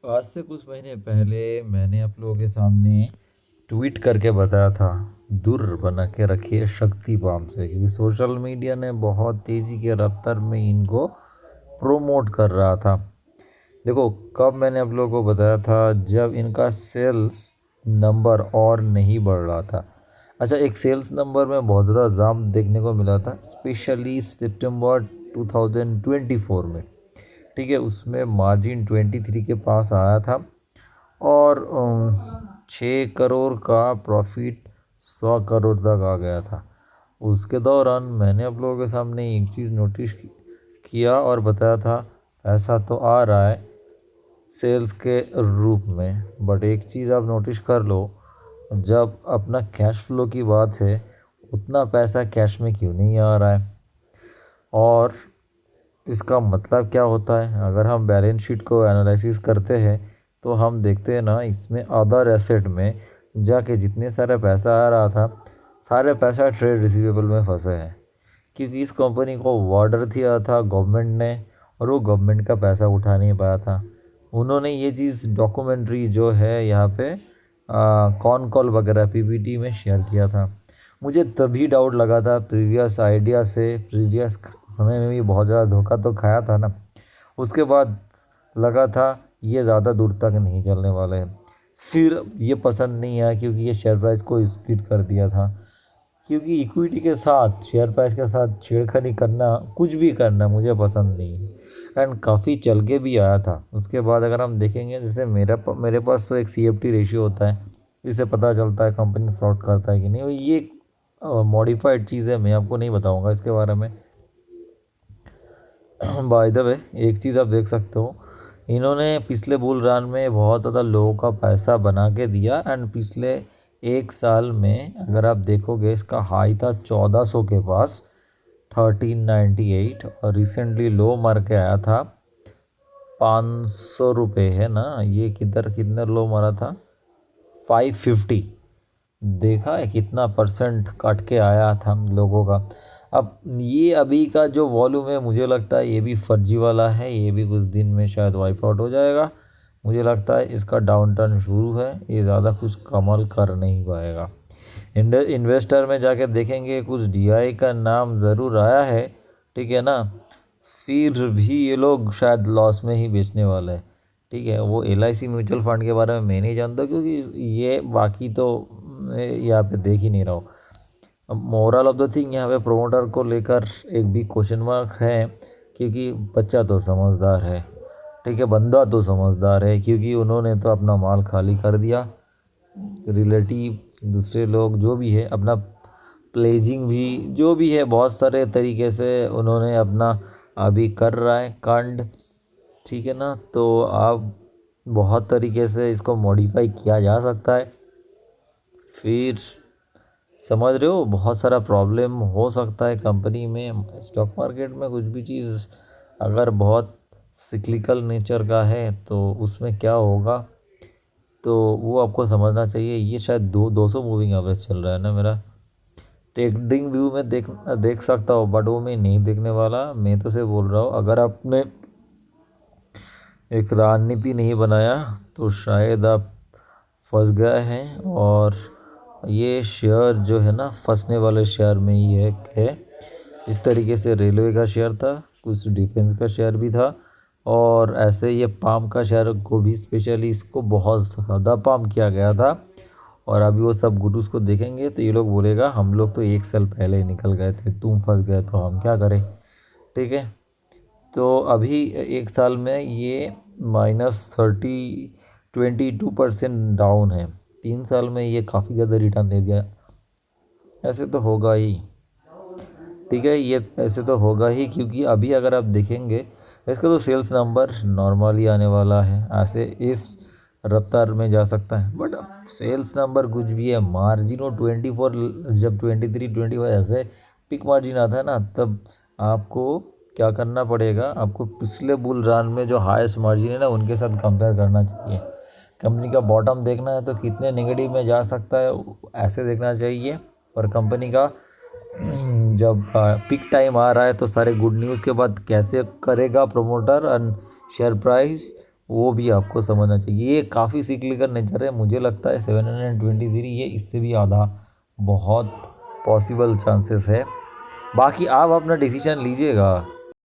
आज से कुछ महीने पहले मैंने आप लोगों के सामने ट्वीट करके बताया था, दूर बना के रखिए शक्ति पाम से, क्योंकि सोशल मीडिया ने बहुत तेज़ी के रफ्तार में इनको प्रोमोट कर रहा था। देखो, कब मैंने आप लोगों को बताया था, जब इनका सेल्स नंबर और नहीं बढ़ रहा था। अच्छा, एक सेल्स नंबर में बहुत ज़्यादा जाम देखने को मिला था, स्पेशली सितंबर 2024 में। ठीक है, उसमें मार्जिन 23 के पास आया था और 6 करोड़ का प्रॉफिट 100 करोड़ तक आ गया था। उसके दौरान मैंने आप लोगों के सामने एक चीज़ नोटिस किया और बताया था, ऐसा तो आ रहा है सेल्स के रूप में, बट एक चीज़ आप नोटिस कर लो, जब अपना कैश फ्लो की बात है, उतना पैसा कैश में क्यों नहीं आ रहा है। और इसका मतलब क्या होता है, अगर हम बैलेंस शीट को एनालिसिस करते हैं तो हम देखते हैं ना, इसमें अदर एसेट में जाके जितने सारे पैसा आ रहा था, सारे पैसा ट्रेड रिसीवेबल में फंसे हैं, क्योंकि इस कंपनी को ऑर्डर दिया था गवर्नमेंट ने और वो गवर्नमेंट का पैसा उठा नहीं पाया था। उन्होंने ये चीज़ डॉक्यूमेंट्री जो है यहाँ पे कॉन कॉल वगैरह पीपीटी में शेयर किया था। मुझे तभी डाउट लगा था, प्रीवियस आइडिया से प्रीवियस समय में भी बहुत ज़्यादा धोखा तो खाया था ना। उसके बाद लगा था ये ज़्यादा दूर तक नहीं चलने वाले हैं। फिर ये पसंद नहीं आया, क्योंकि ये शेयर प्राइस को स्प्लिट कर दिया था। क्योंकि इक्विटी के साथ, शेयर प्राइस के साथ छेड़खानी करना, कुछ भी करना मुझे पसंद नहीं है। एंड काफ़ी चल के भी आया था। उसके बाद अगर हम देखेंगे, जैसे मेरे पास तो एक CFT रेशियो होता है, इससे पता चलता है कंपनी फ्रॉड करता है कि नहीं। और ये मॉडिफाइड चीज़ है, मैं आपको नहीं बताऊंगा इसके बारे में। बाय द वे, एक चीज़ आप देख सकते हो, इन्होंने पिछले बुल रन में बहुत ज़्यादा लोगों का पैसा बना के दिया। एंड पिछले 1 साल में अगर आप देखोगे, इसका हाई था 1400 के पास, 1398, और रिसेंटली लो मार के आया था 500 रुपये, है ना। ये किधर कितने लो मारा था, 550। देखा है कितना परसेंट कट के आया था हम लोगों का। अब ये अभी का जो वॉल्यूम है, मुझे लगता है ये भी फर्जी वाला है, ये भी कुछ दिन में शायद वाइप आउट हो जाएगा। मुझे लगता है इसका डाउन टर्न शुरू है, ये ज़्यादा कुछ कमाल कर नहीं पाएगा। इन्वेस्टर में जाके देखेंगे, कुछ DI का नाम ज़रूर आया है, ठीक है ना। फिर भी ये लोग शायद लॉस में ही बेचने वाले हैं। ठीक है, वो LIC म्यूचुअल फंड के बारे में मैं नहीं जानता, क्योंकि ये बाकी तो मैं यहाँ पे देख ही नहीं रहा हूँ। अब मोरल ऑफ द थिंग, यहाँ पे प्रोमोटर को लेकर एक भी क्वेश्चन मार्क है, क्योंकि बच्चा तो समझदार है, ठीक है, बंदा तो समझदार है, क्योंकि उन्होंने तो अपना माल खाली कर दिया। रिलेटिव दूसरे लोग जो भी है, अपना प्लेजिंग भी जो भी है, बहुत सारे तरीके से उन्होंने अपना अभी कर रहा है कांड, ठीक है ना। तो आप बहुत तरीके से इसको मॉडिफाई किया जा सकता है। फिर समझ रहे हो, बहुत सारा प्रॉब्लम हो सकता है कंपनी में। स्टॉक मार्केट में कुछ भी चीज़ अगर बहुत सिक्लिकल नेचर का है तो उसमें क्या होगा, तो वो आपको समझना चाहिए। ये शायद 200 मूविंग एवरेज चल रहा है ना मेरा, ट्रेडिंग व्यू में देख देख सकता हूँ, बट वो मैं नहीं देखने वाला। मैं तो से बोल रहा हूँ, अगर आपने एक रणनीति नहीं बनाया तो शायद आप फंस गए हैं। और ये शेयर जो है ना, फंसने वाले शेयर में ही एक है। इस तरीके से रेलवे का शेयर था, कुछ डिफेंस का शेयर भी था, और ऐसे ये पाम का शेयर को भी स्पेशली इसको बहुत ज़्यादा पाम किया गया था। और अभी वो सब गुटूस को देखेंगे तो ये लोग बोलेगा, हम लोग तो 1 साल पहले ही निकल गए थे, तुम फंस गए तो हम क्या करें। ठीक है, तो अभी 1 साल में ये -22% डाउन है। 3 साल में ये काफ़ी ज़्यादा रिटर्न दे दिया। ऐसे तो होगा ही, ठीक है, ये ऐसे तो होगा ही, क्योंकि अभी अगर आप देखेंगे, इसका तो सेल्स नंबर नॉर्मली आने वाला है, ऐसे इस रफ्तार में जा सकता है। बट सेल्स नंबर कुछ भी है, मार्जिन हो 24, जब 23-25 ऐसे पिक मार्जिन आता है ना, तब आपको क्या करना पड़ेगा, आपको पिछले बुल रन में जो हाईएस्ट मार्जिन है ना, उनके साथ कंपेयर करना चाहिए। कंपनी का बॉटम देखना है तो कितने नेगेटिव में जा सकता है, ऐसे देखना चाहिए। और कंपनी का जब पिक टाइम आ रहा है तो सारे गुड न्यूज़ के बाद कैसे करेगा प्रमोटर एंड शेयर प्राइस, वो भी आपको समझना चाहिए। ये काफ़ी सीक्लिकल नेचर है, मुझे लगता है 723 ये इससे भी आधा बहुत पॉसिबल चांसेस है। बाकी आप अपना डिसीजन लीजिएगा।